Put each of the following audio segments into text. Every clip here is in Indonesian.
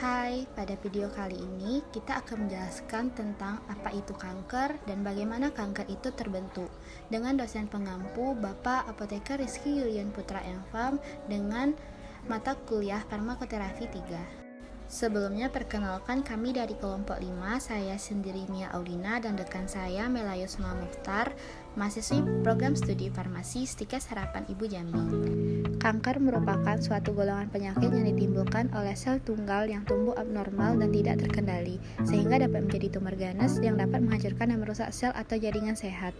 Hai, pada video kali ini kita akan menjelaskan tentang apa itu kanker dan bagaimana kanker itu terbentuk dengan dosen pengampu Bapak Apoteker Rizky Yulian Putra M.Pharm dengan mata kuliah Farmakoterapi 3. Sebelumnya perkenalkan kami dari kelompok 5, saya sendiri Mia Audina dan rekan saya Melayus Mukhtar, mahasiswi program studi farmasi Stikes Harapan Ibu Jambi. Kanker merupakan suatu golongan penyakit yang ditimbulkan oleh sel tunggal yang tumbuh abnormal dan tidak terkendali, sehingga dapat menjadi tumor ganas yang dapat menghancurkan dan merusak sel atau jaringan sehat.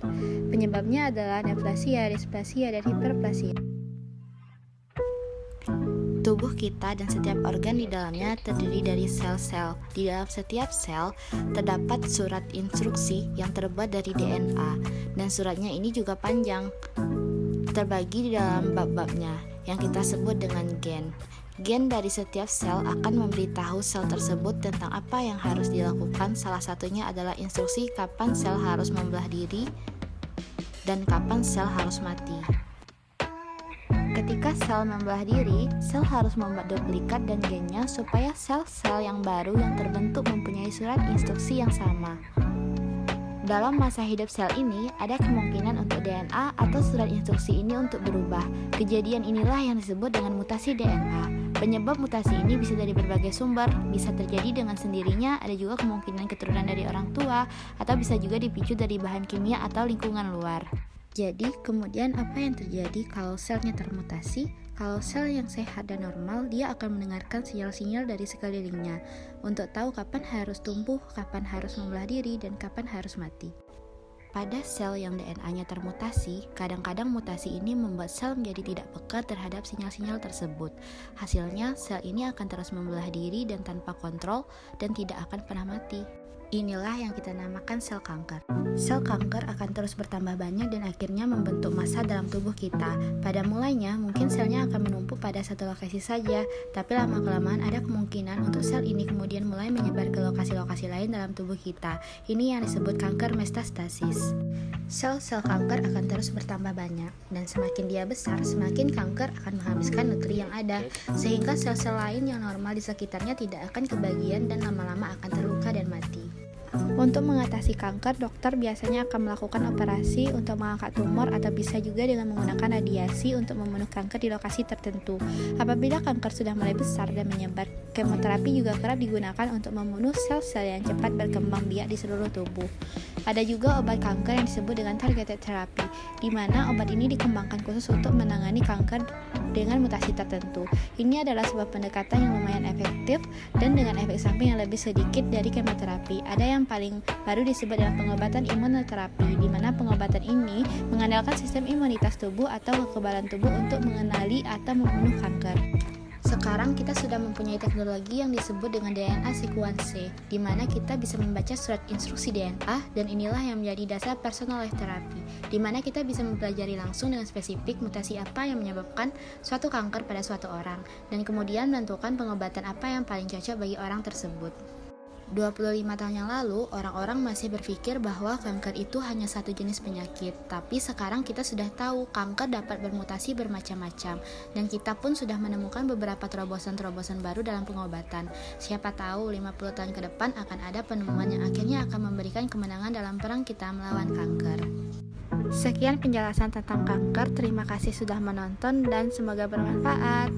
Penyebabnya adalah neoplasia, displasia, dan hiperplasia. Tubuh kita dan setiap organ di dalamnya terdiri dari sel-sel. Di dalam setiap sel terdapat surat instruksi yang terbuat dari DNA, dan suratnya ini juga panjang, terbagi di dalam bab-babnya yang kita sebut dengan gen. Gen dari setiap sel akan memberitahu sel tersebut tentang apa yang harus dilakukan. Salah satunya adalah instruksi kapan sel harus membelah diri dan kapan sel harus mati. Ketika sel membelah diri, sel harus membuat duplikat dan gennya supaya sel-sel yang baru yang terbentuk mempunyai surat instruksi yang sama. Dalam masa hidup sel ini, ada kemungkinan untuk DNA atau surat instruksi ini untuk berubah. Kejadian inilah yang disebut dengan mutasi DNA. Penyebab mutasi ini bisa dari berbagai sumber, bisa terjadi dengan sendirinya, ada juga kemungkinan keturunan dari orang tua, atau bisa juga dipicu dari bahan kimia atau lingkungan luar. Jadi, kemudian apa yang terjadi kalau selnya termutasi? Kalau sel yang sehat dan normal, dia akan mendengarkan sinyal-sinyal dari sekelilingnya untuk tahu kapan harus tumbuh, kapan harus membelah diri, dan kapan harus mati. Pada sel yang DNA-nya termutasi, kadang-kadang mutasi ini membuat sel menjadi tidak peka terhadap sinyal-sinyal tersebut. Hasilnya, sel ini akan terus membelah diri dan tanpa kontrol dan tidak akan pernah mati. Inilah yang kita namakan sel kanker. Sel kanker akan terus bertambah banyak dan akhirnya membentuk massa dalam tubuh kita. Pada mulanya, mungkin selnya akan menumpuk pada satu lokasi saja, tapi lama-kelamaan ada kemungkinan untuk sel ini kemudian mulai menyebar ke lokasi-lokasi lain dalam tubuh kita. Ini yang disebut kanker metastasis. Sel-sel kanker akan terus bertambah banyak, dan semakin dia besar, semakin kanker akan menghabiskan nutri yang ada, sehingga sel-sel lain yang normal di sekitarnya tidak akan kebagian dan lama-lama akan terluka dan mati. Untuk mengatasi kanker, dokter biasanya akan melakukan operasi untuk mengangkat tumor atau bisa juga dengan menggunakan radiasi untuk membunuh kanker di lokasi tertentu. Apabila kanker sudah mulai besar dan menyebar, kemoterapi juga kerap digunakan untuk membunuh sel-sel yang cepat berkembang biak di seluruh tubuh. Ada juga obat kanker yang disebut dengan targeted therapy, di mana obat ini dikembangkan khusus untuk menangani kanker dengan mutasi tertentu. Ini adalah sebuah pendekatan yang lumayan efektif dan dengan efek samping yang lebih sedikit dari kemoterapi. Ada yang paling baru disebut dengan pengobatan imunoterapi, di mana pengobatan ini mengandalkan sistem imunitas tubuh atau kekebalan tubuh untuk mengenali atau membunuh kanker. Sekarang kita sudah mempunyai teknologi yang disebut dengan DNA sequence, di mana kita bisa membaca surat instruksi DNA, dan inilah yang menjadi dasar personalized therapy, di mana kita bisa mempelajari langsung dengan spesifik mutasi apa yang menyebabkan suatu kanker pada suatu orang, dan kemudian menentukan pengobatan apa yang paling cocok bagi orang tersebut. 25 tahun yang lalu, orang-orang masih berpikir bahwa kanker itu hanya satu jenis penyakit. Tapi sekarang kita sudah tahu kanker dapat bermutasi bermacam-macam. Dan kita pun sudah menemukan beberapa terobosan-terobosan baru dalam pengobatan. Siapa tahu 50 tahun ke depan akan ada penemuan yang akhirnya akan memberikan kemenangan dalam perang kita melawan kanker. Sekian penjelasan tentang kanker. Terima kasih sudah menonton dan semoga bermanfaat.